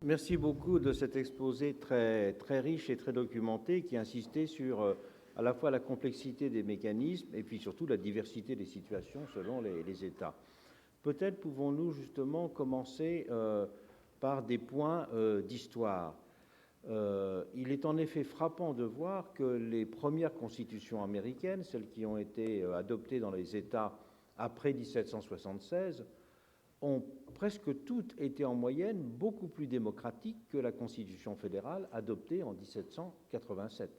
Merci beaucoup de cet exposé très, très riche et très documenté qui insistait sur à la fois la complexité des mécanismes et puis surtout la diversité des situations selon les États. Peut-être pouvons-nous justement commencer par des points d'histoire. Il est en effet frappant de voir que les premières constitutions américaines, celles qui ont été adoptées dans les États après 1776, ont presque toutes été en moyenne beaucoup plus démocratiques que la Constitution fédérale adoptée en 1787.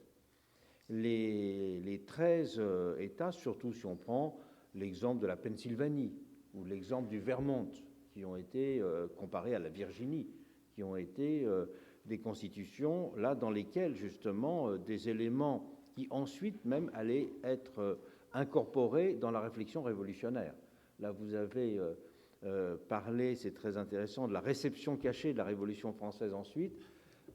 Les 13 États, surtout si on prend l'exemple de la Pennsylvanie ou l'exemple du Vermont, qui ont été comparés à la Virginie, qui ont été des constitutions là dans lesquelles justement des éléments qui ensuite même allaient être incorporés dans la réflexion révolutionnaire. Là, vous avez parlé, c'est très intéressant, de la réception cachée de la Révolution française ensuite.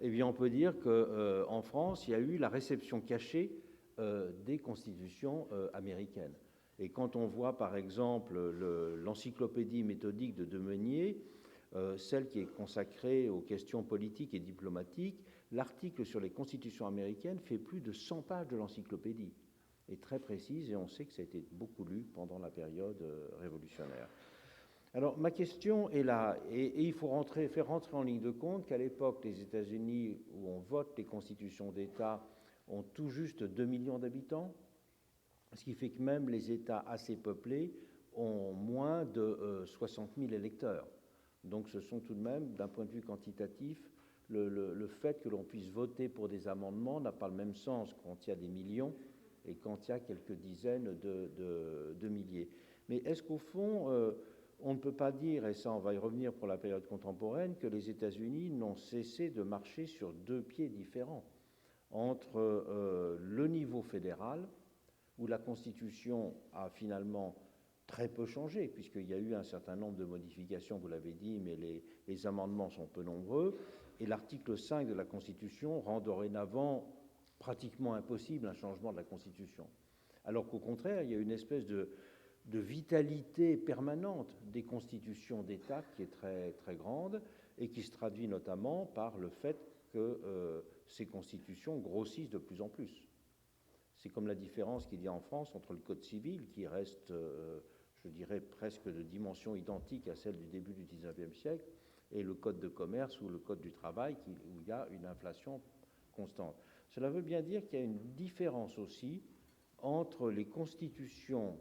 Eh bien, on peut dire qu'en France, il y a eu la réception cachée des constitutions américaines. Et quand on voit, par exemple, l'encyclopédie méthodique de Meunier, celle qui est consacrée aux questions politiques et diplomatiques, l'article sur les constitutions américaines fait plus de 100 pages de l'encyclopédie, est très précise, et on sait que ça a été beaucoup lu pendant la période révolutionnaire. Alors, ma question est là, et il faut faire rentrer en ligne de compte qu'à l'époque, les États-Unis, où on vote les constitutions d'État, ont tout juste 2 millions d'habitants, ce qui fait que même les États assez peuplés ont moins de 60 000 électeurs. Donc ce sont tout de même, d'un point de vue quantitatif, le fait que l'on puisse voter pour des amendements n'a pas le même sens quand il y a des millions et quand il y a quelques dizaines de milliers. Mais est-ce qu'au fond, on ne peut pas dire, et ça on va y revenir pour la période contemporaine, que les États-Unis n'ont cessé de marcher sur deux pieds différents entre le niveau fédéral, où la Constitution a finalement très peu changé, puisqu'il y a eu un certain nombre de modifications, vous l'avez dit, mais les amendements sont peu nombreux, et l'article 5 de la Constitution rend dorénavant pratiquement impossible un changement de la Constitution. Alors qu'au contraire, il y a une espèce de vitalité permanente des constitutions d'État qui est très, très grande et qui se traduit notamment par le fait que ces constitutions grossissent de plus en plus. C'est comme la différence qu'il y a en France entre le Code civil, qui reste, je dirais, presque de dimension identique à celle du début du XIXe siècle, et le Code de commerce ou le Code du travail, où il y a une inflation constante. Cela veut bien dire qu'il y a une différence aussi entre les constitutions,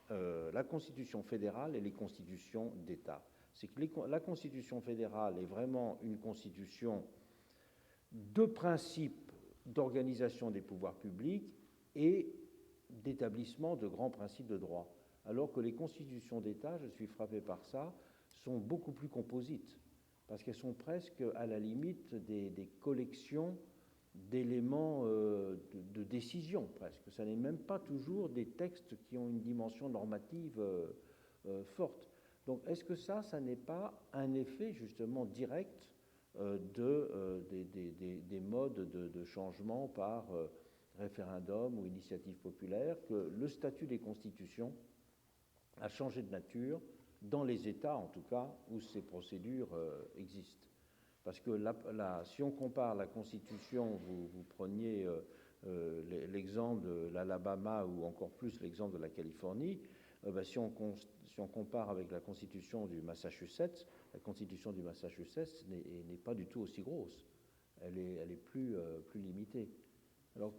la Constitution fédérale et les constitutions d'État. C'est que la Constitution fédérale est vraiment une constitution de principe d'organisation des pouvoirs publics et d'établissement de grands principes de droit, alors que les constitutions d'État, je suis frappé par ça, sont beaucoup plus composites, parce qu'elles sont presque à la limite des collections d'éléments de décision, presque. Ça n'est même pas toujours des textes qui ont une dimension normative forte. Donc est-ce que ça n'est pas un effet justement direct des modes de changement par référendum ou initiative populaire, que le statut des constitutions a changé de nature dans les États, en tout cas, où ces procédures existent. Parce que si on compare la Constitution, vous preniez l'exemple de l'Alabama ou encore plus l'exemple de la Californie, si on compare avec la Constitution du Massachusetts, la Constitution du Massachusetts n'est pas du tout aussi grosse. Elle est plus limitée. Alors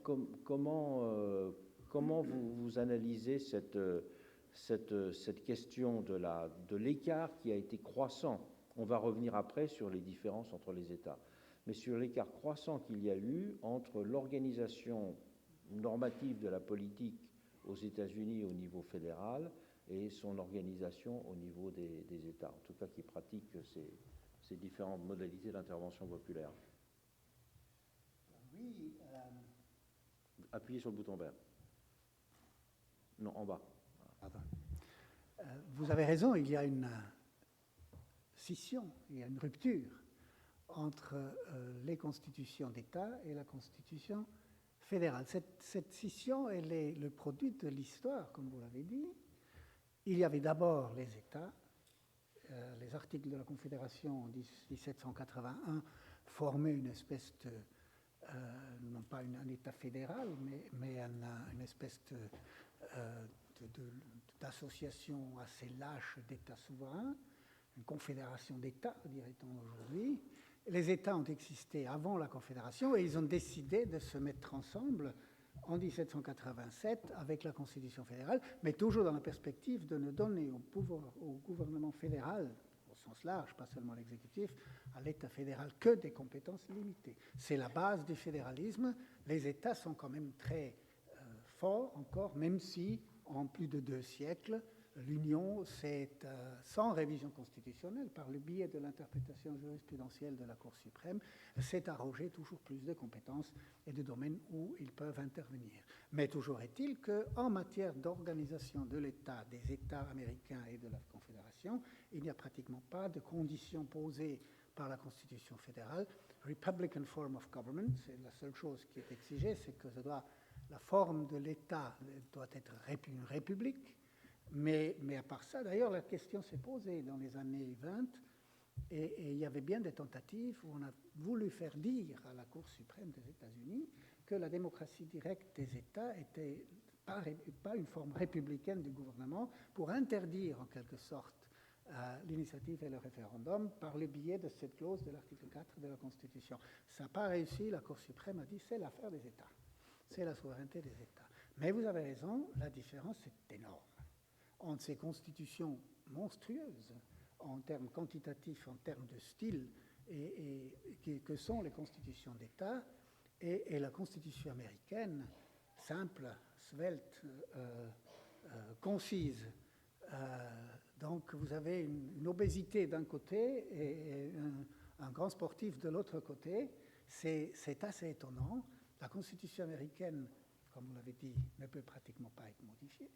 comment vous analysez cette question de l'écart qui a été croissant? On va revenir après sur les différences entre les États, mais sur l'écart croissant qu'il y a eu entre l'organisation normative de la politique aux États-Unis au niveau fédéral et son organisation au niveau des États, en tout cas qui pratiquent ces différentes modalités d'intervention populaire. Oui. Appuyez sur le bouton vert. Non, en bas. Pardon. Vous avez raison, il y a une scission, il y a une rupture entre les constitutions d'État et la constitution fédérale. Cette scission, elle est le produit de l'histoire, comme vous l'avez dit. Il y avait d'abord les États, les articles de la Confédération en 1781 formaient une espèce de, non pas un État fédéral, mais une espèce d'association assez lâche d'États souverains, une confédération d'États, dirait-on aujourd'hui. Les États ont existé avant la Confédération et ils ont décidé de se mettre ensemble en 1787 avec la Constitution fédérale, mais toujours dans la perspective de ne donner au gouvernement fédéral, au sens large, pas seulement l'exécutif, à l'État fédéral que des compétences limitées. C'est la base du fédéralisme. Les États sont quand même très forts encore, même si en plus de 2 siècles, l'Union s'est, sans révision constitutionnelle, par le biais de l'interprétation jurisprudentielle de la Cour suprême, s'est arrogé toujours plus de compétences et de domaines où ils peuvent intervenir. Mais toujours est-il qu'en matière d'organisation de l'État, des États américains et de la Confédération, il n'y a pratiquement pas de conditions posées par la Constitution fédérale. Republican form of government, c'est la seule chose qui est exigée, c'est que la forme de l'État doit être une république. Mais à part ça, d'ailleurs, la question s'est posée dans les années 20, et il y avait bien des tentatives où on a voulu faire dire à la Cour suprême des États-Unis que la démocratie directe des États était pas une forme républicaine du gouvernement pour interdire en quelque sorte l'initiative et le référendum par le biais de cette clause de l'article 4 de la Constitution. Ça n'a pas réussi, la Cour suprême a dit c'est l'affaire des États, c'est la souveraineté des États. Mais vous avez raison, la différence est énorme entre ces constitutions monstrueuses en termes quantitatifs, en termes de style, que sont les constitutions d'État, et la Constitution américaine, simple, svelte, concise. Donc vous avez une obésité d'un côté et un grand sportif de l'autre côté. C'est assez étonnant. La Constitution américaine, comme vous l'avez dit, ne peut pratiquement pas être modifiée.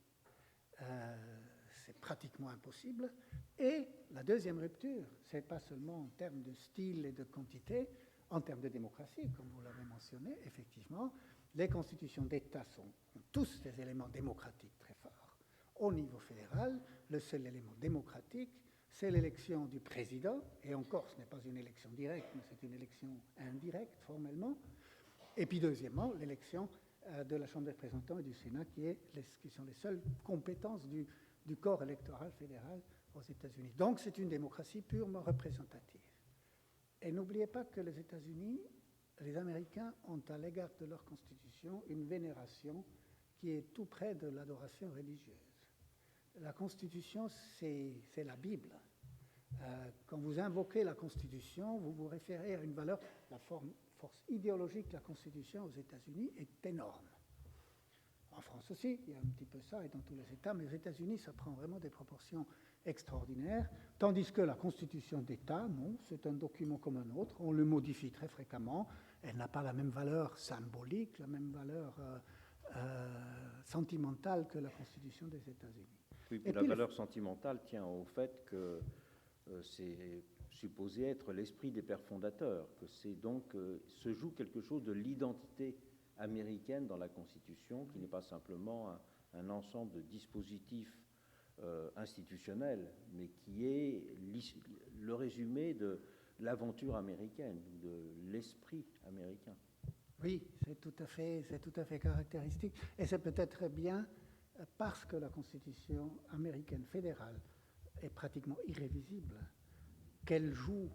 C'est pratiquement impossible. Et la deuxième rupture, c'est pas seulement en termes de style et de quantité, en termes de démocratie, comme vous l'avez mentionné, effectivement, les constitutions d'État ont tous des éléments démocratiques très forts. Au niveau fédéral, le seul élément démocratique, c'est l'élection du président, et encore, ce n'est pas une élection directe, mais c'est une élection indirecte, formellement. Et puis, deuxièmement, l'élection de la Chambre des représentants et du Sénat, qui sont les seules compétences du corps électoral fédéral aux États-Unis. Donc, c'est une démocratie purement représentative. Et n'oubliez pas que les États-Unis, les Américains ont à l'égard de leur Constitution une vénération qui est tout près de l'adoration religieuse. La Constitution, c'est la Bible. Quand vous invoquez la Constitution, vous vous référez à une valeur, la force idéologique de la Constitution aux États-Unis est énorme. En France aussi, il y a un petit peu ça, et dans tous les États, mais aux États-Unis, ça prend vraiment des proportions extraordinaires, tandis que la Constitution d'État, non, c'est un document comme un autre, on le modifie très fréquemment, elle n'a pas la même valeur symbolique, la même valeur sentimentale que la Constitution des États-Unis. Oui, puis la valeur sentimentale tient au fait que c'est supposé être l'esprit des pères fondateurs, que c'est donc se joue quelque chose de l'identité américaine dans la Constitution, qui n'est pas simplement un ensemble de dispositifs institutionnels, mais qui est le résumé de l'aventure américaine, de l'esprit américain. Oui, c'est tout à fait caractéristique, et c'est peut-être bien parce que la Constitution américaine fédérale est pratiquement irrévisible qu'elle jouit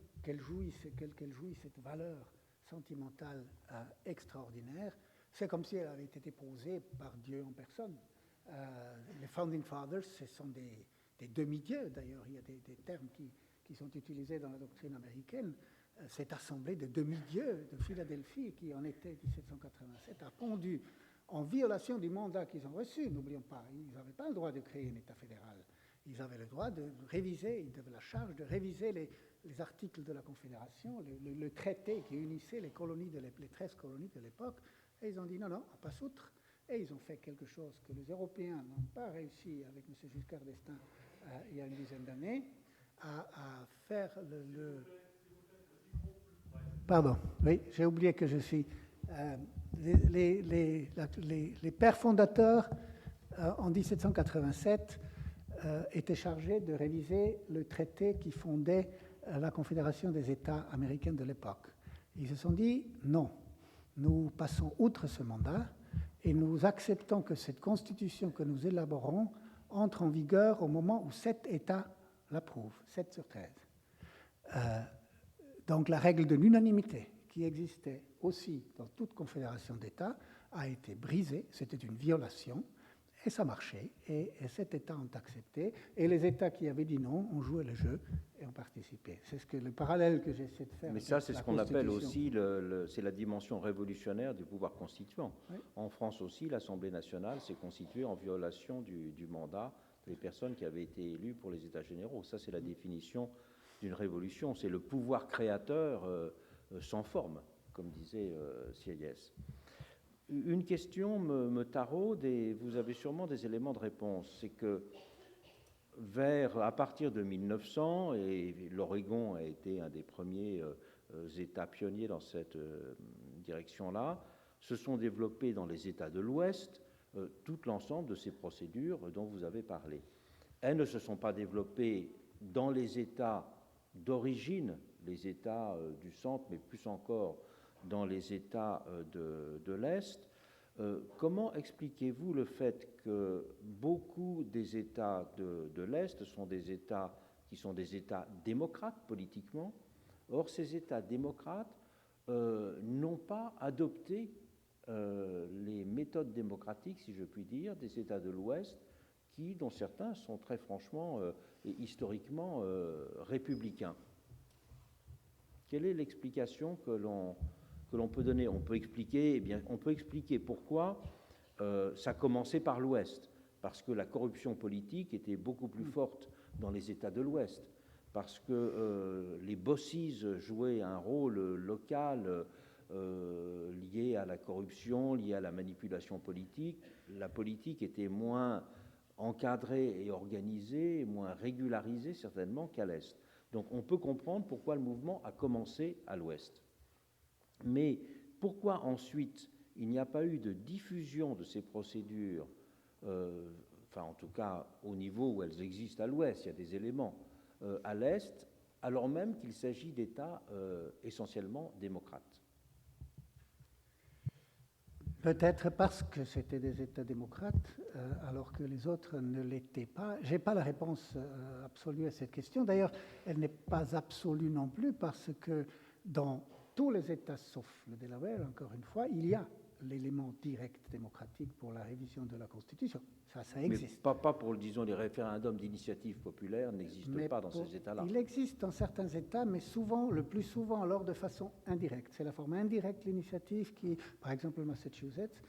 cette valeur sentimentale extraordinaire. C'est comme si elle avait été posée par Dieu en personne. Les Founding Fathers, ce sont des demi-dieux, d'ailleurs, il y a des termes qui sont utilisés dans la doctrine américaine. Cette assemblée de demi-dieux de Philadelphie, qui en été 1787, a pondu en violation du mandat qu'ils ont reçu. N'oublions pas, ils n'avaient pas le droit de créer un État fédéral. Ils avaient le droit de réviser, ils avaient la charge de réviser les articles de la Confédération, le traité qui unissait les 13 colonies de l'époque. Et ils ont dit non, on passe outre. Et ils ont fait quelque chose que les Européens n'ont pas réussi avec M. Giscard d'Estaing il y a une dizaine d'années, à faire Pardon, oui, j'ai oublié que je suis... les pères fondateurs, en 1787, était chargé de réviser le traité qui fondait la Confédération des États américains de l'époque. Ils se sont dit non, nous passons outre ce mandat et nous acceptons que cette constitution que nous élaborons entre en vigueur au moment où 7 États l'approuvent, 7 sur 13. Donc la règle de l'unanimité qui existait aussi dans toute confédération d'États a été brisée, c'était une violation, et ça marchait, et 7 États ont accepté, et les États qui avaient dit non ont joué le jeu et ont participé. C'est le parallèle que j'essaie de faire. Mais ça, c'est ce qu'on appelle aussi, c'est la dimension révolutionnaire du pouvoir constituant. Oui. En France aussi, l'Assemblée nationale s'est constituée en violation du mandat des personnes qui avaient été élues pour les États généraux. Ça, c'est la définition d'une révolution. C'est le pouvoir créateur sans forme, comme disait Sieyès. Une question me taraude et vous avez sûrement des éléments de réponse. C'est que à partir de 1900, et l'Oregon a été un des premiers États pionniers dans cette direction-là, se sont développés dans les États de l'Ouest tout l'ensemble de ces procédures dont vous avez parlé. Elles ne se sont pas développées dans les États d'origine, les États du centre, mais plus encore dans les États de l'Est. Comment expliquez-vous le fait que beaucoup des États de l'Est sont des États qui sont des États démocrates politiquement? Or, ces États démocrates n'ont pas adopté les méthodes démocratiques, si je puis dire, des États de l'Ouest, dont certains sont très franchement et historiquement républicains. Quelle est l'explication que l'on peut donner? On peut expliquer pourquoi ça commençait par l'Ouest, parce que la corruption politique était beaucoup plus forte dans les États de l'Ouest, parce que les bosses jouaient un rôle local lié à la corruption, lié à la manipulation politique. La politique était moins encadrée et organisée, moins régularisée certainement qu'à l'Est. Donc on peut comprendre pourquoi le mouvement a commencé à l'Ouest. Mais pourquoi ensuite il n'y a pas eu de diffusion de ces procédures, en tout cas au niveau où elles existent à l'Ouest, il y a des éléments, à l'Est, alors même qu'il s'agit d'États essentiellement démocrates? Peut-être parce que c'était des États démocrates, alors que les autres ne l'étaient pas. Je n'ai pas la réponse absolue à cette question. D'ailleurs, elle n'est pas absolue non plus, parce que dans tous les États, sauf le Delaware, encore une fois, il y a l'élément direct démocratique pour la révision de la Constitution. Ça existe. Mais pas pour, disons, les référendums d'initiative populaire n'existent pas dans ces États-là. Il existe dans certains États, mais souvent, le plus souvent, alors de façon indirecte. C'est la forme indirecte de l'initiative qui, par exemple, le Massachusetts,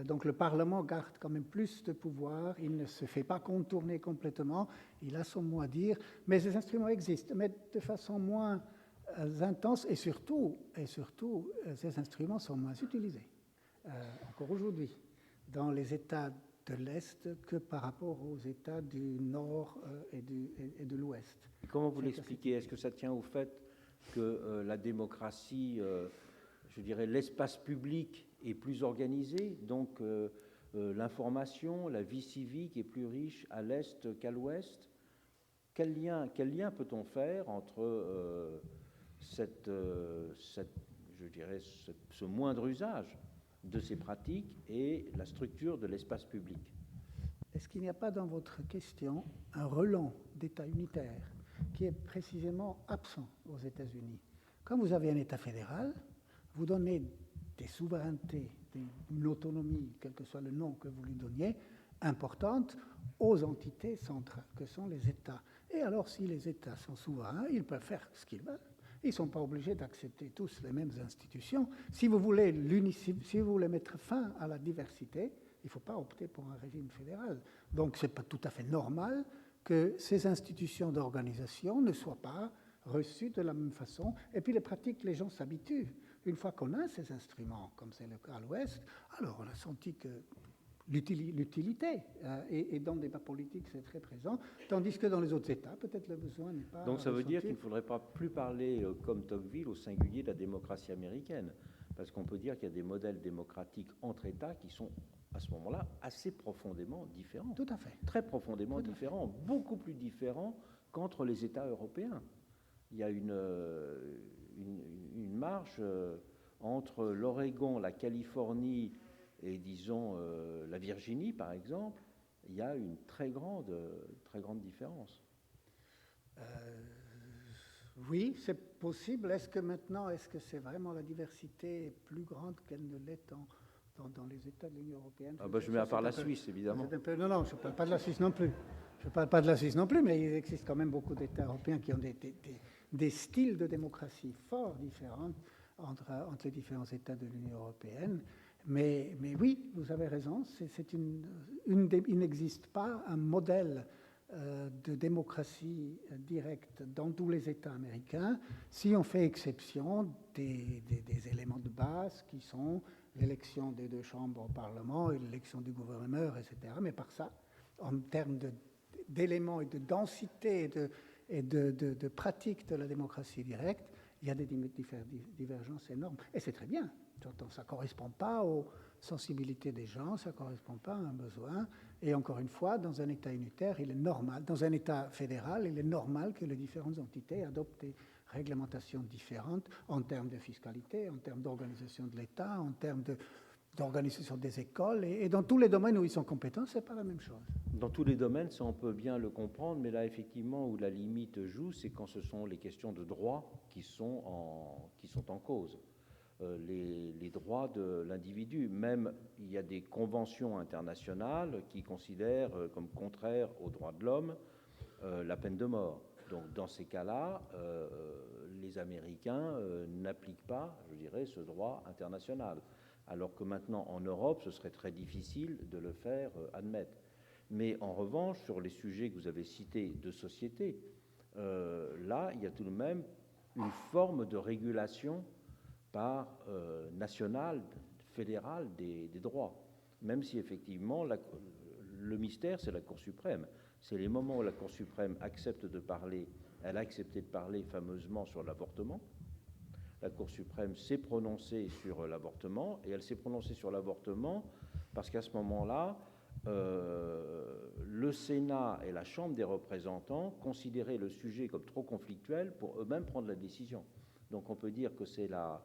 donc le Parlement garde quand même plus de pouvoir, il ne se fait pas contourner complètement, il a son mot à dire, mais ces instruments existent, mais de façon moins intense, et surtout, ces instruments sont moins utilisés, encore aujourd'hui, dans les États de l'Est que par rapport aux États du Nord et de l'Ouest. Comment vous l'expliquez? Est-ce que ça tient au fait que la démocratie, je dirais, l'espace public est plus organisé, donc l'information, la vie civique est plus riche à l'Est qu'à l'Ouest? Quel lien peut-on faire entre je dirais, ce moindre usage de ces pratiques et la structure de l'espace public? Est-ce qu'il n'y a pas dans votre question un relent d'État unitaire qui est précisément absent aux États-Unis? Quand vous avez un État fédéral, vous donnez des souverainetés, une autonomie, quel que soit le nom que vous lui donniez, importante aux entités centrales, que sont les États. Et alors, si les États sont souverains, ils peuvent faire ce qu'ils veulent. Ils ne sont pas obligés d'accepter tous les mêmes institutions. Si vous voulez mettre fin à la diversité, il ne faut pas opter pour un régime fédéral. Donc, ce n'est pas tout à fait normal que ces institutions d'organisation ne soient pas reçues de la même façon. Et puis, les pratiques, les gens s'habituent. Une fois qu'on a ces instruments, comme c'est le cas à l'Ouest, alors on a senti que l'utilité, et dans le débat politique, c'est très présent, tandis que dans les autres États, peut-être le besoin n'est pas... Donc ça veut dire qu'il ne faudrait pas plus parler, comme Tocqueville, au singulier de la démocratie américaine, parce qu'on peut dire qu'il y a des modèles démocratiques entre États qui sont à ce moment-là, assez profondément différents. Tout à fait. Très profondément différents, beaucoup plus différents qu'entre les États européens. Il y a une marge entre l'Oregon, la Californie et, disons, la Virginie, par exemple. Il y a une très grande différence. Oui, c'est possible. Est-ce que c'est vraiment la diversité est plus grande qu'elle ne l'est dans les États de l'Union européenne? Je mets à part la Suisse, évidemment. Non, je ne parle pas de la Suisse non plus. Je ne parle pas de la Suisse non plus, mais il existe quand même beaucoup d'États européens qui ont des styles de démocratie fort différents entre les différents États de l'Union européenne. Mais oui, vous avez raison, il n'existe pas un modèle de démocratie directe dans tous les États américains, si on fait exception des éléments de base qui sont l'élection des 2 chambres au Parlement et l'élection du gouverneur, etc. Mais par ça, en termes d'éléments et de densité et de pratique de la démocratie directe, il y a des divergences énormes. Et c'est très bien. Ça ne correspond pas aux sensibilités des gens, ça ne correspond pas à un besoin. Et encore une fois, dans un État unitaire, il est normal, dans un État fédéral, il est normal que les différentes entités adoptent des réglementations différentes en termes de fiscalité, en termes d'organisation de l'État, en termes d'organisation des écoles. Et dans tous les domaines où ils sont compétents, ce n'est pas la même chose. Dans tous les domaines, ça on peut bien le comprendre, mais là effectivement où la limite joue, c'est quand ce sont les questions de droit qui sont en cause. Les droits de l'individu. Même il y a des conventions internationales qui considèrent comme contraire aux droits de l'homme la peine de mort. Donc dans ces cas-là, les Américains n'appliquent pas, je dirais, ce droit international. Alors que maintenant en Europe, ce serait très difficile de le faire admettre. Mais en revanche, sur les sujets que vous avez cités de société, là, il y a tout de même une forme de régulation par national, fédéral des droits. Même si effectivement, le mystère, c'est la Cour suprême. C'est les moments où la Cour suprême accepte de parler. Elle a accepté de parler fameusement sur l'avortement. La Cour suprême s'est prononcée sur l'avortement, et elle s'est prononcée sur l'avortement parce qu'à ce moment-là, le Sénat et la Chambre des représentants considéraient le sujet comme trop conflictuel pour eux-mêmes prendre la décision. Donc on peut dire que c'est la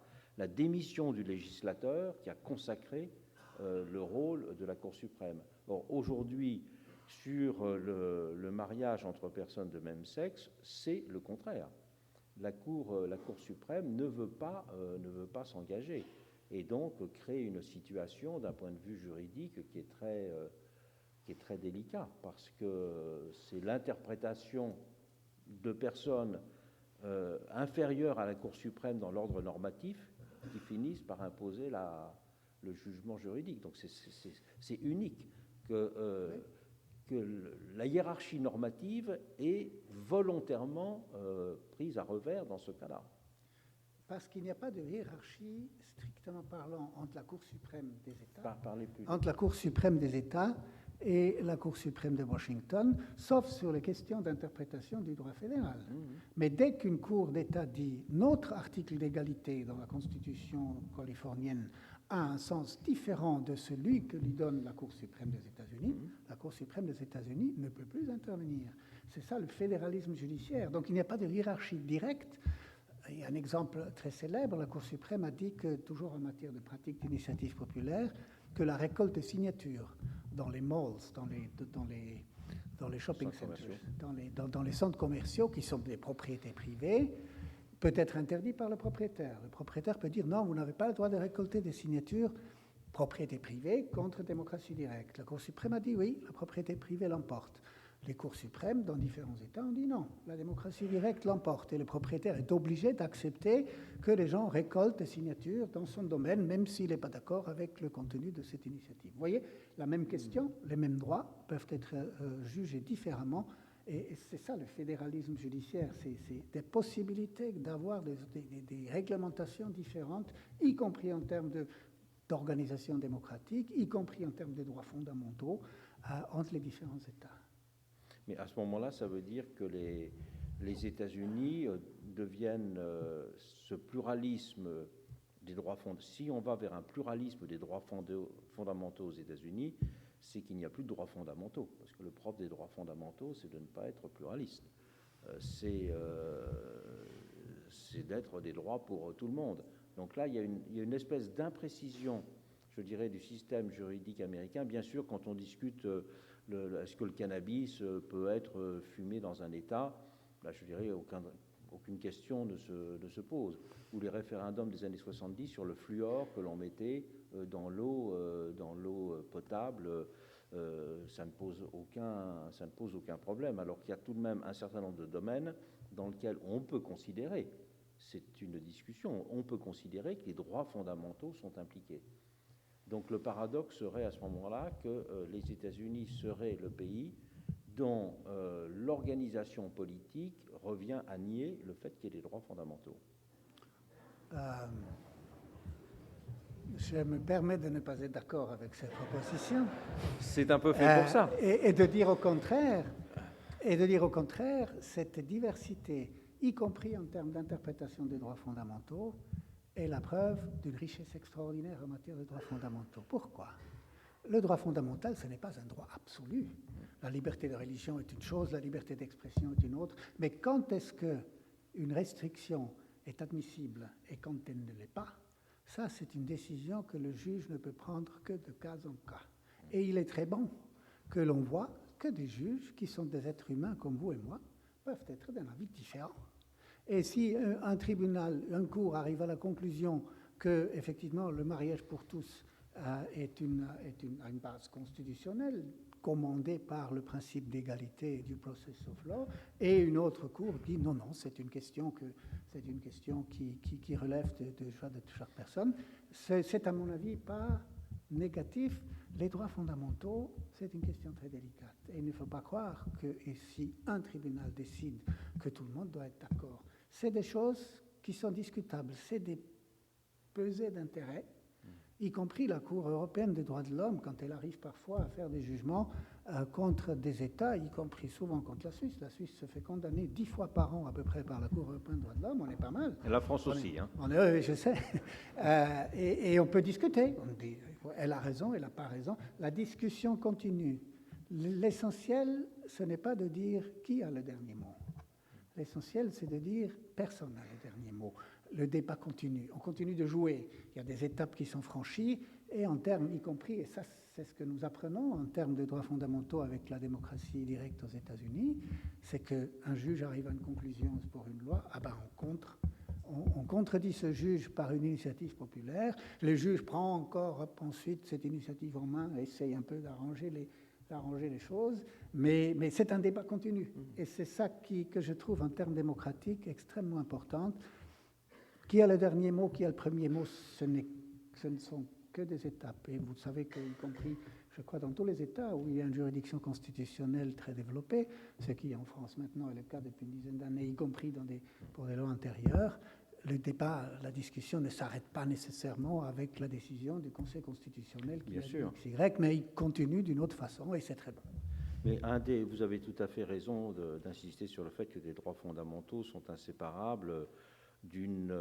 démission du législateur qui a consacré le rôle de la Cour suprême. Or, aujourd'hui, sur le mariage entre personnes de même sexe, c'est le contraire. La Cour suprême ne veut pas s'engager, et donc crée une situation d'un point de vue juridique qui est très délicat, parce que c'est l'interprétation de personnes inférieures à la Cour suprême dans l'ordre normatif qui finissent par imposer le jugement juridique. Donc c'est unique que la hiérarchie normative est volontairement prise à revers dans ce cas-là. Parce qu'il n'y a pas de hiérarchie, strictement parlant, entre la Cour suprême des États, entre la Cour suprême des États et la Cour suprême de Washington, sauf sur les questions d'interprétation du droit fédéral. Mais dès qu'une Cour d'État dit « notre article d'égalité dans la Constitution californienne a un sens différent de celui que lui donne la Cour suprême des États-Unis », la Cour suprême des États-Unis ne peut plus intervenir. C'est ça le fédéralisme judiciaire. Donc il n'y a pas de hiérarchie directe. Il y a un exemple très célèbre, la Cour suprême a dit que, toujours en matière de pratique d'initiative populaire, que la récolte de signatures dans les malls, dans les shopping centers, dans les centres commerciaux qui sont des propriétés privées, peut être interdit par le propriétaire. Le propriétaire peut dire non, vous n'avez pas le droit de récolter des signatures propriété privée contre démocratie directe. La Cour suprême a dit oui, la propriété privée l'emporte. Les cours suprêmes dans différents États ont dit non, la démocratie directe l'emporte et le propriétaire est obligé d'accepter que les gens récoltent des signatures dans son domaine, même s'il n'est pas d'accord avec le contenu de cette initiative. Vous voyez, la même question, les mêmes droits peuvent être jugés différemment et c'est ça le fédéralisme judiciaire, c'est des possibilités d'avoir des réglementations différentes, y compris en termes d'organisation démocratique, y compris en termes de droits fondamentaux entre les différents États. Mais à ce moment-là, ça veut dire que les États-Unis deviennent ce pluralisme Si on va vers un pluralisme des droits fondamentaux aux États-Unis, c'est qu'il n'y a plus de droits fondamentaux, parce que le propre des droits fondamentaux, c'est de ne pas être pluraliste. C'est d'être des droits pour tout le monde. Donc là, il y a une espèce d'imprécision, je dirais, du système juridique américain. Bien sûr, quand on discute est-ce que le cannabis peut être fumé dans un État, là, je dirais, aucune question ne se pose. Ou les référendums des années 70 sur le fluor que l'on mettait dans l'eau potable, ça ne pose aucun problème, alors qu'il y a tout de même un certain nombre de domaines dans lesquels on peut considérer, c'est une discussion, on peut considérer que les droits fondamentaux sont impliqués. Donc le paradoxe serait à ce moment-là que les États-Unis seraient le pays dont l'organisation politique revient à nier le fait qu'il y ait des droits fondamentaux. Je me permets de ne pas être d'accord avec cette proposition. C'est un peu fait pour ça. Et de dire au contraire, cette diversité, y compris en termes d'interprétation des droits fondamentaux, est la preuve d'une richesse extraordinaire en matière de droits fondamentaux. Pourquoi ? Le droit fondamental, ce n'est pas un droit absolu. La liberté de religion est une chose, la liberté d'expression est une autre. Mais quand est-ce qu'une restriction est admissible et quand elle ne l'est pas, ça, c'est une décision que le juge ne peut prendre que de cas en cas. Et il est très bon que l'on voit que des juges, qui sont des êtres humains comme vous et moi, peuvent être d'un avis différent. Et si un tribunal, un cour arrive à la conclusion que, effectivement, le mariage pour tous a une base constitutionnelle commandée par le principe d'égalité du process of law, et une autre cour dit non, c'est une question qui relève de choix de chaque personne, c'est à mon avis pas négatif. Les droits fondamentaux, c'est une question très délicate. Et il ne faut pas croire que si un tribunal décide que tout le monde doit être d'accord, c'est des choses qui sont discutables, c'est des pesées d'intérêt, y compris la Cour européenne des droits de l'homme, quand elle arrive parfois à faire des jugements contre des États, y compris souvent contre la Suisse. La Suisse se fait condamner 10 fois par an à peu près par la Cour européenne des droits de l'homme, on est pas mal. Et la France aussi. Oui, je sais. Et on peut discuter. On dit, elle a raison, elle n'a pas raison. La discussion continue. L'essentiel, ce n'est pas de dire qui a le dernier mot. L'essentiel, c'est de dire personne n'a le dernier mot. Le débat continue. On continue de jouer. Il y a des étapes qui sont franchies et en termes, y compris, et ça c'est ce que nous apprenons en termes de droits fondamentaux avec la démocratie directe aux États-Unis, c'est qu'un juge arrive à une conclusion pour une loi, on contredit ce juge par une initiative populaire, le juge prend encore ensuite cette initiative en main et essaye un peu d'arranger les choses, mais c'est un débat continu. Et c'est ça que je trouve en termes démocratiques extrêmement important. Qui a le dernier mot, qui a le premier mot, ce ne sont que des étapes. Et vous savez qu'y compris, je crois, dans tous les États où il y a une juridiction constitutionnelle très développée, ce qui en France maintenant est le cas depuis une dizaine d'années, y compris pour des lois antérieures, le débat, la discussion ne s'arrête pas nécessairement avec la décision du Conseil constitutionnel qui a dit XY, mais il continue d'une autre façon et c'est très bon. Mais vous avez tout à fait raison d'insister sur le fait que les droits fondamentaux sont inséparables d'une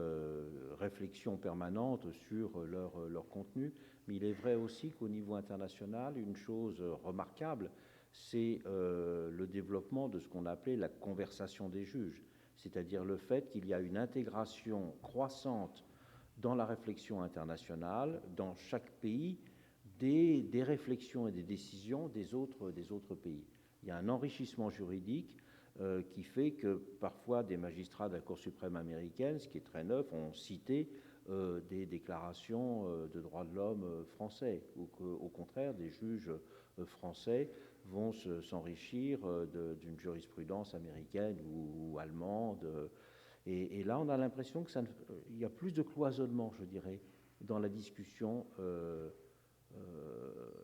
réflexion permanente sur leur contenu. Mais il est vrai aussi qu'au niveau international, une chose remarquable, c'est le développement de ce qu'on appelait la conversation des juges, c'est-à-dire le fait qu'il y a une intégration croissante dans la réflexion internationale, dans chaque pays, des réflexions et des décisions des autres pays. Il y a un enrichissement juridique qui fait que parfois des magistrats de la Cour suprême américaine, ce qui est très neuf, ont cité des déclarations de droits de l'homme français, ou qu'au contraire, des juges français vont s'enrichir d'une jurisprudence américaine ou allemande. Et là, on a l'impression qu'il y a plus de cloisonnement, je dirais, dans la discussion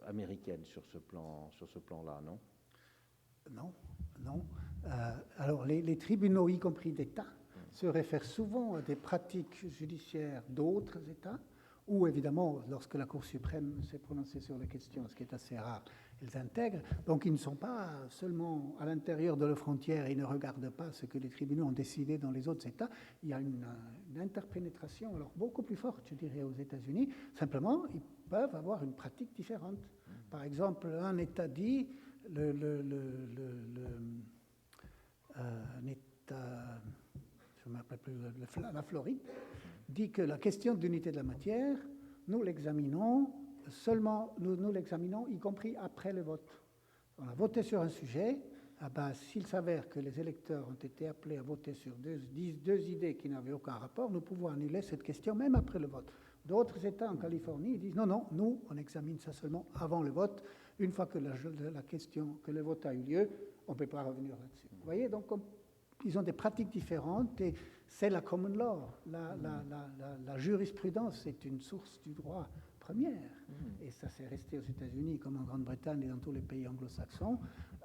américaine sur ce plan-là, non ? Non. Alors, les tribunaux, y compris d'État, se réfèrent souvent à des pratiques judiciaires d'autres États, ou évidemment, lorsque la Cour suprême s'est prononcée sur la question, ce qui est assez rare, Ils intègrent. Donc ils ne sont pas seulement à l'intérieur de leurs frontières et ils ne regardent pas ce que les tribunaux ont décidé dans les autres États. Il y a une interpénétration alors beaucoup plus forte, je dirais, aux États-Unis. Simplement, ils peuvent avoir une pratique différente. Par exemple, un État dit, un État, je ne me rappelle plus, la Floride, dit que la question d'unité de la matière, nous l'examinons seulement, nous l'examinons y compris après le vote. On a voté sur un sujet, s'il s'avère que les électeurs ont été appelés à voter sur deux idées qui n'avaient aucun rapport, nous pouvons annuler cette question même après le vote. D'autres États en Californie disent non, nous, on examine ça seulement avant le vote. Une fois que la question, que le vote a eu lieu, on ne peut pas revenir là-dessus. Vous voyez, donc ils ont des pratiques différentes et c'est la common law. La jurisprudence est une source du droit première. Et ça s'est resté aux États-Unis comme en Grande-Bretagne et dans tous les pays anglo-saxons,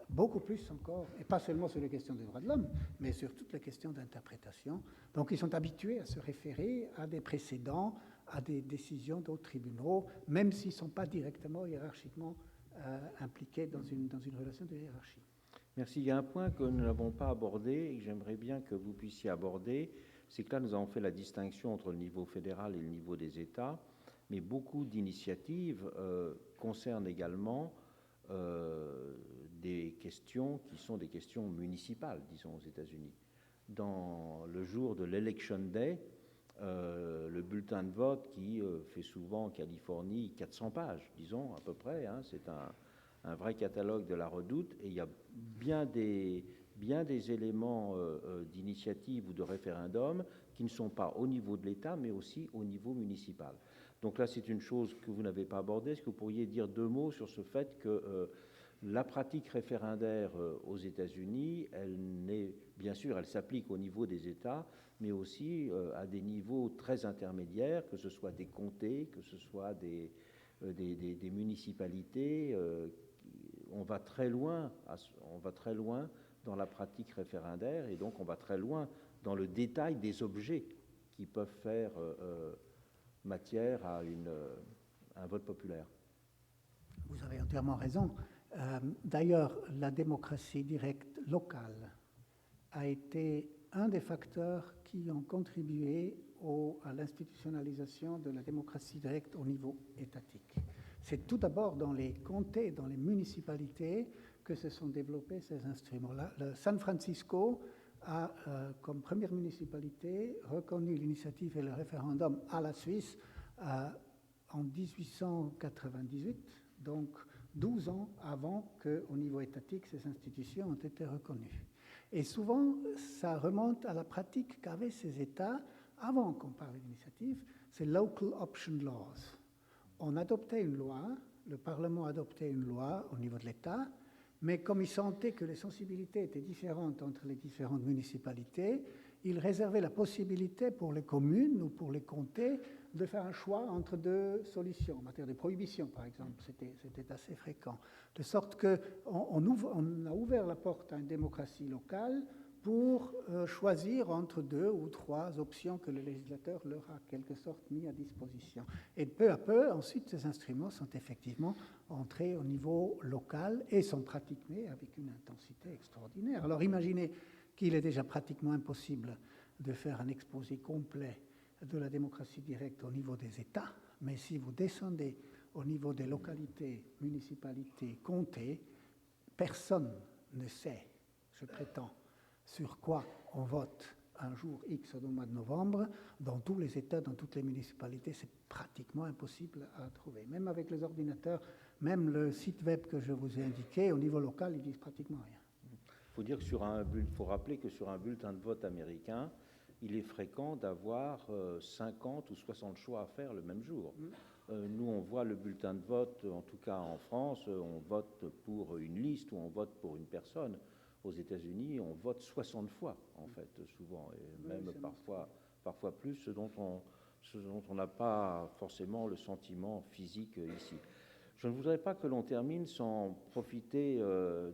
beaucoup plus encore, et pas seulement sur les questions des droits de l'homme, mais sur toutes les questions d'interprétation. Donc ils sont habitués à se référer à des précédents, à des décisions d'autres tribunaux, même s'ils ne sont pas directement hiérarchiquement impliqués dans une relation de hiérarchie. Merci. Il y a un point que nous n'avons pas abordé et que j'aimerais bien que vous puissiez aborder, c'est que là nous avons fait la distinction entre le niveau fédéral et le niveau des États, mais beaucoup d'initiatives concernent également des questions qui sont des questions municipales, disons, aux États-Unis. Dans le jour de l'Election Day, le bulletin de vote qui fait souvent en Californie 400 pages, disons, à peu près, hein, c'est un vrai catalogue de la redoute, et il y a bien des éléments d'initiative ou de référendum qui ne sont pas au niveau de l'État, mais aussi au niveau municipal. Donc là, c'est une chose que vous n'avez pas abordée. Est-ce que vous pourriez dire deux mots sur ce fait que la pratique référendaire aux États-Unis, bien sûr, elle s'applique au niveau des États, mais aussi à des niveaux très intermédiaires, que ce soit des comtés, que ce soit des municipalités. On va très loin dans la pratique référendaire et donc on va très loin dans le détail des objets qui peuvent faire matière à un vote populaire. Vous avez entièrement raison. D'ailleurs, la démocratie directe locale a été un des facteurs qui ont contribué à l'institutionnalisation de la démocratie directe au niveau étatique. C'est tout d'abord dans les comtés, dans les municipalités, que se sont développés ces instruments-là. San Francisco a, comme première municipalité, reconnu l'initiative et le référendum à la Suisse en 1898, donc 12 ans avant qu'au niveau étatique, ces institutions ont été reconnues. Et souvent, ça remonte à la pratique qu'avaient ces États, avant qu'on parle d'initiative, c'est Local Option Laws. On adoptait une loi, le Parlement adoptait une loi au niveau de l'État, mais comme il sentait que les sensibilités étaient différentes entre les différentes municipalités, il réservait la possibilité pour les communes ou pour les comtés de faire un choix entre deux solutions. En matière de prohibition, par exemple, c'était assez fréquent. De sorte qu'on a ouvert la porte à une démocratie locale pour choisir entre deux ou trois options que le législateur leur a, quelque sorte, mis à disposition. Et peu à peu, ensuite, ces instruments sont effectivement entrés au niveau local et sont pratiqués avec une intensité extraordinaire. Alors imaginez qu'il est déjà pratiquement impossible de faire un exposé complet de la démocratie directe au niveau des États, mais si vous descendez au niveau des localités, municipalités, comtés, personne ne sait, je prétends, sur quoi on vote un jour X au mois de novembre. Dans tous les États, dans toutes les municipalités, c'est pratiquement impossible à trouver. Même avec les ordinateurs, même le site web que je vous ai indiqué, au niveau local, ils disent pratiquement rien. Faut rappeler que sur un bulletin de vote américain, il est fréquent d'avoir 50 ou 60 choix à faire le même jour. Nous, on voit le bulletin de vote, en tout cas en France, on vote pour une liste ou on vote pour une personne. Aux États-Unis, on vote 60 fois, en fait, souvent, et même parfois plus, ce dont on n'a pas forcément le sentiment physique ici. Je ne voudrais pas que l'on termine sans profiter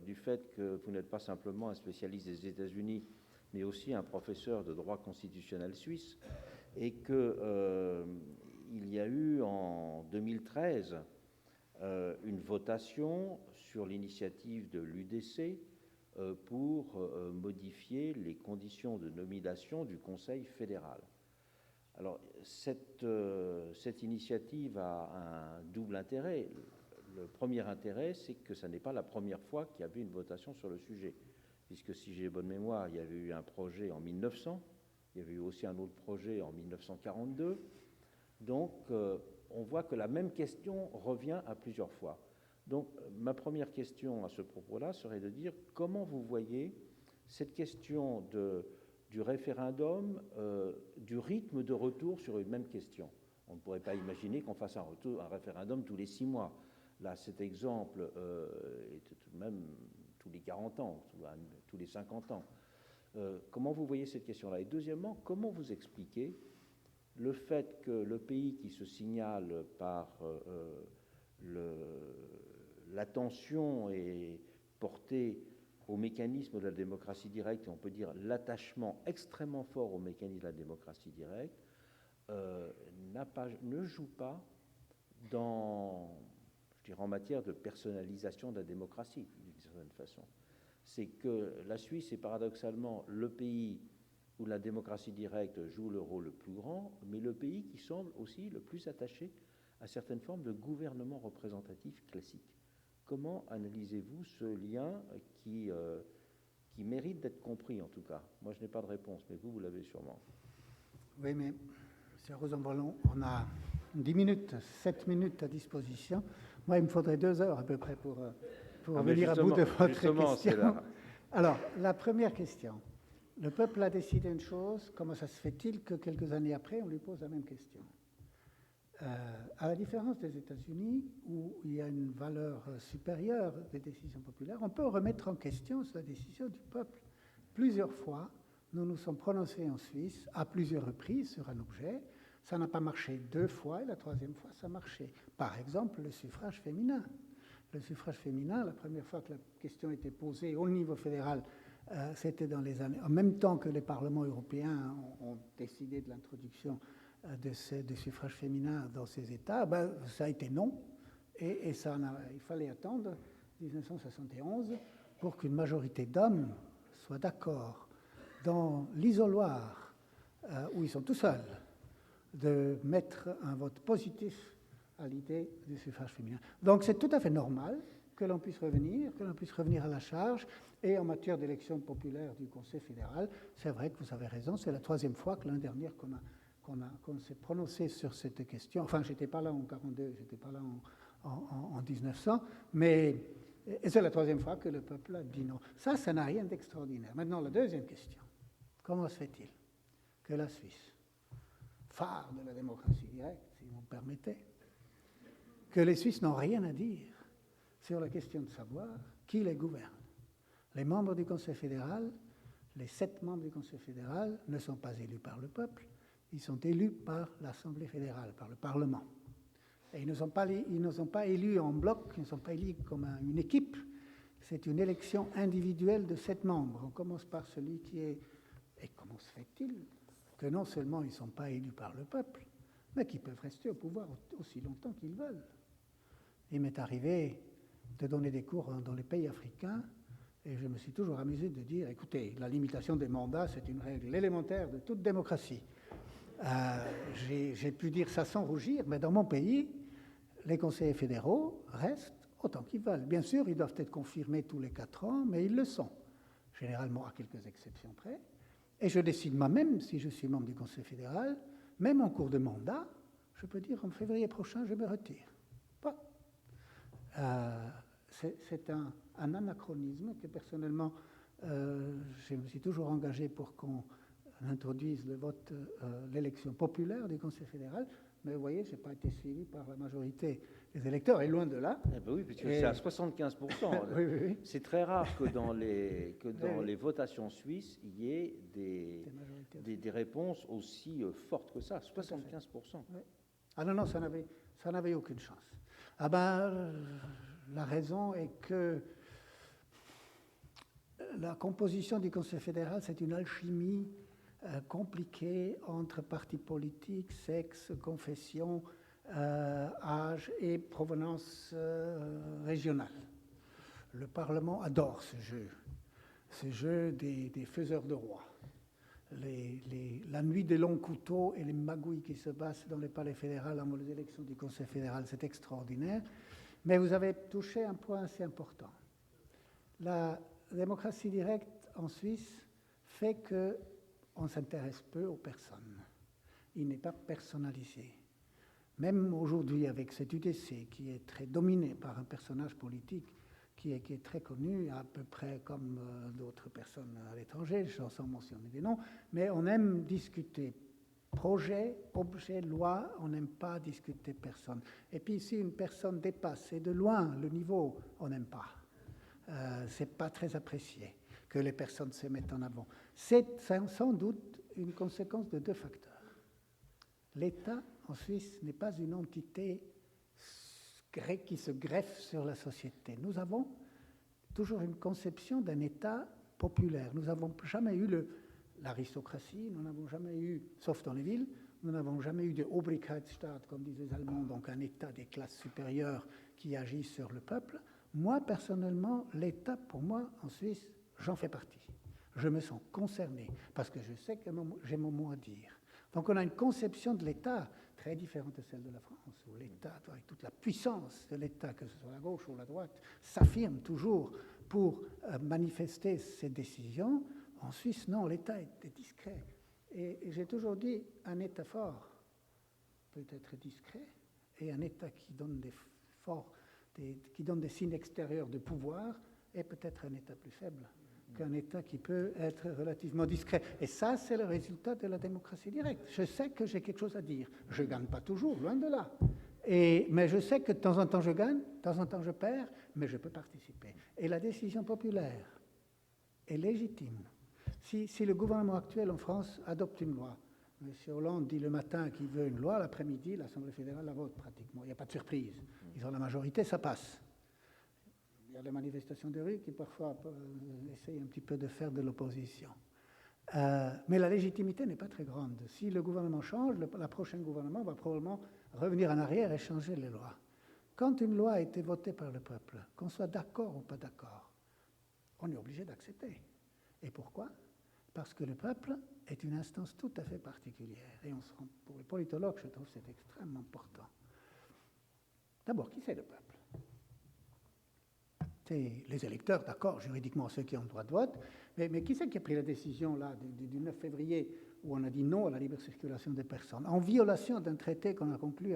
du fait que vous n'êtes pas simplement un spécialiste des États-Unis, mais aussi un professeur de droit constitutionnel suisse, et qu'il y a eu en 2013 une votation sur l'initiative de l'UDC pour modifier les conditions de nomination du Conseil fédéral. Alors, cette initiative a un double intérêt. Le premier intérêt, c'est que ce n'est pas la première fois qu'il y avait une votation sur le sujet, puisque si j'ai bonne mémoire, il y avait eu un projet en 1900, il y avait eu aussi un autre projet en 1942. Donc, on voit que la même question revient à plusieurs fois. Donc, ma première question à ce propos-là serait de dire comment vous voyez cette question du référendum, du rythme de retour sur une même question. On ne pourrait pas imaginer qu'on fasse un référendum tous les 6 mois. Là, cet exemple est tout de même tous les 40 ans, tous les 50 ans. Comment vous voyez cette question-là? Et deuxièmement, comment vous expliquez le fait que le pays qui se signale par l'attention est portée au mécanisme de la démocratie directe, et on peut dire l'attachement extrêmement fort au mécanisme de la démocratie directe, ne joue pas en matière de personnalisation de la démocratie, d'une certaine façon. C'est que la Suisse est paradoxalement le pays où la démocratie directe joue le rôle le plus grand, mais le pays qui semble aussi le plus attaché à certaines formes de gouvernement représentatif classique. Comment analysez-vous ce lien qui mérite d'être compris, en tout cas? Moi, je n'ai pas de réponse, mais vous l'avez sûrement. Oui, mais M. Rosenballon, on a 10 minutes, 7 minutes à disposition. Moi, il me faudrait 2 heures à peu près pour venir à bout de votre question. Alors, la première question. Le peuple a décidé une chose, comment ça se fait-il que quelques années après, on lui pose la même question? À la différence des États-Unis, où il y a une valeur supérieure des décisions populaires, on peut remettre en question la décision du peuple. Plusieurs fois, nous nous sommes prononcés en Suisse, à plusieurs reprises, sur un objet. Ça n'a pas marché 2 fois, et la 3e fois, ça a marché. Par exemple, le suffrage féminin. Le suffrage féminin, la première fois que la question était posée au niveau fédéral, c'était dans les années, en même temps que les parlements européens ont décidé de l'introduction du suffrage féminin dans ces États, ça a été non, et il fallait attendre 1971 pour qu'une majorité d'hommes soit d'accord dans l'isoloir, où ils sont tout seuls, de mettre un vote positif à l'idée du suffrage féminin. Donc c'est tout à fait normal que l'on puisse revenir à la charge. Et en matière d'élection populaire du Conseil fédéral, c'est vrai que vous avez raison, c'est la 3e fois que l'année dernière qu'on s'est prononcé sur cette question. Enfin, je n'étais pas là en 1942, je n'étais pas là en 1900, mais c'est la 3e fois que le peuple a dit non. Ça n'a rien d'extraordinaire. Maintenant, la 2e question. Comment se fait-il que la Suisse, phare de la démocratie directe, si vous me permettez, que les Suisses n'ont rien à dire sur la question de savoir qui les gouverne? Les membres du Conseil fédéral, les 7 membres du Conseil fédéral ne sont pas élus par le peuple, ils sont élus par l'Assemblée fédérale, par le Parlement. Et ils ne sont pas élus en bloc, ils ne sont pas élus comme une équipe, c'est une élection individuelle de 7 membres. On commence par celui qui est... Et comment se fait-il que non seulement ils ne sont pas élus par le peuple, mais qu'ils peuvent rester au pouvoir aussi longtemps qu'ils veulent? Il m'est arrivé de donner des cours dans les pays africains, et je me suis toujours amusé de dire, écoutez, la limitation des mandats, c'est une règle élémentaire de toute démocratie. J'ai pu dire ça sans rougir, mais dans mon pays, les conseillers fédéraux restent autant qu'ils veulent. Bien sûr, ils doivent être confirmés tous les 4 ans, mais ils le sont, généralement à quelques exceptions près. Et je décide moi-même, si je suis membre du Conseil fédéral, même en cours de mandat, je peux dire en février prochain, je me retire. C'est un anachronisme que personnellement, je me suis toujours engagé pour qu'on introduise l'élection populaire du Conseil fédéral, mais vous voyez, je n'ai pas été suivi par la majorité des électeurs, et loin de là. Eh ben oui, puisque c'est à 75%. Oui. C'est très rare que dans les votations suisses, il y ait des réponses aussi fortes que ça, 75%. Oui. Ah non, ça n'avait aucune chance. Ah ben, la raison est que la composition du Conseil fédéral, c'est une alchimie compliquée entre partis politiques, sexes, confessions, âge et provenance régionale. Le Parlement adore ce jeu des faiseurs de rois. La nuit des longs couteaux et les magouilles qui se passent dans les palais fédéraux avant les élections du Conseil fédéral, c'est extraordinaire. Mais vous avez touché un point assez important. La démocratie directe en Suisse fait qu'on s'intéresse peu aux personnes. Il n'est pas personnalisé. Même aujourd'hui, avec cette UDC qui est très dominée par un personnage politique qui est très connu, à peu près comme d'autres personnes à l'étranger, sans mentionner des noms, mais on aime discuter projet, objet, loi, on n'aime pas discuter personne. Et puis si une personne dépasse, et de loin le niveau, on n'aime pas. C'est pas très apprécié que les personnes se mettent en avant. C'est sans doute une conséquence de deux facteurs. L'État en Suisse n'est pas une entité qui se greffe sur la société. Nous avons toujours une conception d'un État populaire. Nous n'avons jamais eu l'aristocratie, nous n'avons jamais eu, sauf dans les villes, nous n'avons jamais eu de Obrigkeitsstaat, comme disent les Allemands, donc un État des classes supérieures qui agit sur le peuple. Moi, personnellement, l'État, pour moi, en Suisse, j'en fais partie. Je me sens concerné, parce que je sais que j'ai mon mot à dire. Donc on a une conception de l'État très différente de celle de la France, où l'État, avec toute la puissance de l'État, que ce soit la gauche ou la droite, s'affirme toujours pour manifester ses décisions. En Suisse, non, l'État est discret. Et j'ai toujours dit, un État fort peut être discret, et un État qui donne des signes extérieurs de pouvoir est peut-être un État plus faible qu'un État qui peut être relativement discret. Et ça, c'est le résultat de la démocratie directe. Je sais que j'ai quelque chose à dire. Je ne gagne pas toujours, loin de là. Mais je sais que de temps en temps je gagne, de temps en temps je perds, mais je peux participer. Et la décision populaire est légitime. Si le gouvernement actuel en France adopte une loi, M. Hollande dit le matin qu'il veut une loi, l'après-midi, l'Assemblée fédérale la vote pratiquement. Il n'y a pas de surprise. Ils ont la majorité, ça passe. Il y a des manifestations de rue qui parfois essayent un petit peu de faire de l'opposition. Mais la légitimité n'est pas très grande. Si le gouvernement change, le prochain gouvernement va probablement revenir en arrière et changer les lois. Quand une loi a été votée par le peuple, qu'on soit d'accord ou pas d'accord, on est obligé d'accepter. Et pourquoi ? Parce que le peuple est une instance tout à fait particulière. Et pour les politologues, je trouve que c'est extrêmement important. D'abord, qui c'est le peuple ? C'est les électeurs, d'accord, juridiquement ceux qui ont le droit de vote, mais qui c'est qui a pris la décision là, du 9 février où on a dit non à la libre circulation des personnes, en violation d'un traité qu'on a conclu,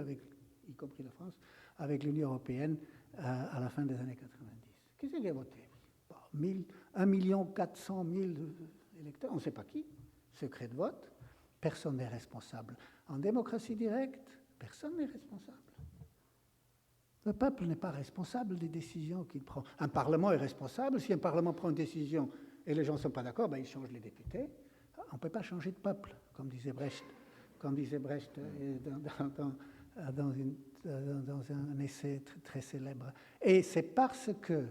y compris la France, avec l'Union européenne à la fin des années 90. Qui c'est qui a voté ? 1 400 000 électeurs, on ne sait pas qui, secret de vote, personne n'est responsable. En démocratie directe, personne n'est responsable. Le peuple n'est pas responsable des décisions qu'il prend. Un Parlement est responsable. Si un Parlement prend une décision et les gens ne sont pas d'accord, il change les députés. On ne peut pas changer de peuple, comme disait Brecht, dans un essai très célèbre. Et c'est parce que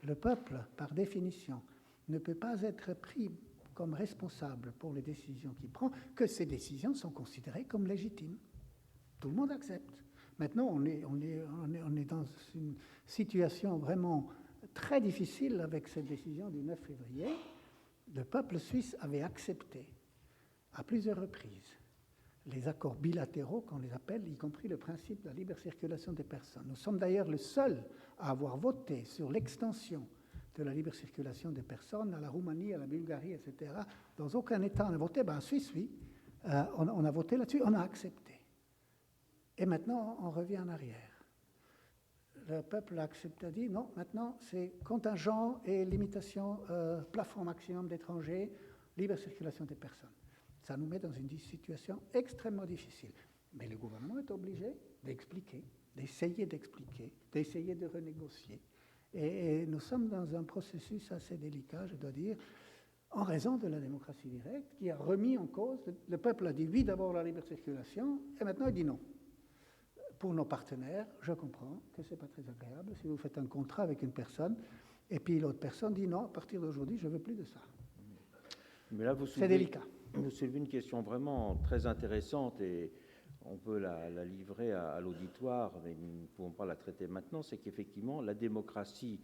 le peuple, par définition, ne peut pas être pris comme responsable pour les décisions qu'il prend, que ces décisions sont considérées comme légitimes. Tout le monde accepte. Maintenant, on est dans une situation vraiment très difficile avec cette décision du 9 février. Le peuple suisse avait accepté à plusieurs reprises les accords bilatéraux, qu'on les appelle, y compris le principe de la libre circulation des personnes. Nous sommes d'ailleurs le seul à avoir voté sur l'extension de la libre circulation des personnes à la Roumanie, à la Bulgarie, etc. Dans aucun État on a voté, en Suisse, oui. On a voté là-dessus, on a accepté. Et maintenant, on revient en arrière. Le peuple a accepté, a dit non, maintenant c'est contingent et limitation, plafond maximum d'étrangers, libre circulation des personnes. Ça nous met dans une situation extrêmement difficile. Mais le gouvernement est obligé d'expliquer, d'essayer de renégocier. Et nous sommes dans un processus assez délicat, je dois dire, en raison de la démocratie directe, qui a remis en cause, le peuple a dit oui d'abord la libre circulation, et maintenant il dit non. Pour nos partenaires, je comprends que ce n'est pas très agréable si vous faites un contrat avec une personne et puis l'autre personne dit non, à partir d'aujourd'hui, je ne veux plus de ça. Mais là, c'est délicat. Vous soulevez une question vraiment très intéressante et on peut la livrer à l'auditoire, mais nous ne pouvons pas la traiter maintenant, c'est qu'effectivement, la démocratie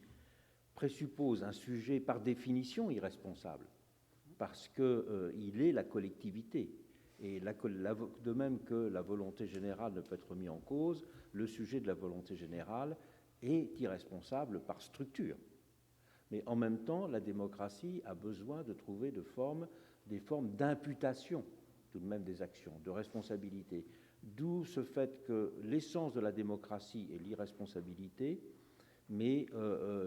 présuppose un sujet par définition irresponsable, parce qu'il est la collectivité. Et de même que la volonté générale ne peut être mise en cause, le sujet de la volonté générale est irresponsable par structure. Mais en même temps, la démocratie a besoin de trouver des formes d'imputation, tout de même des actions, de responsabilité. D'où ce fait que l'essence de la démocratie est l'irresponsabilité, mais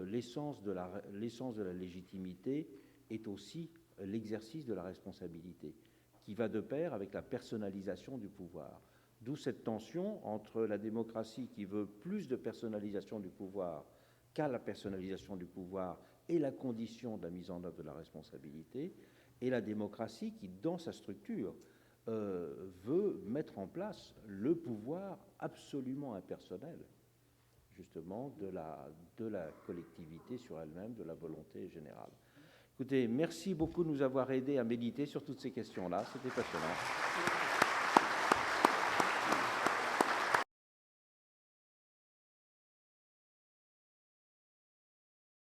l'essence de la légitimité est aussi l'exercice de la responsabilité, qui va de pair avec la personnalisation du pouvoir. D'où cette tension entre la démocratie qui veut plus de personnalisation du pouvoir qu'à la personnalisation du pouvoir et la condition de la mise en œuvre de la responsabilité, et la démocratie qui, dans sa structure, veut mettre en place le pouvoir absolument impersonnel, justement, de la collectivité sur elle-même, de la volonté générale. Écoutez, merci beaucoup de nous avoir aidés à méditer sur toutes ces questions-là. C'était passionnant.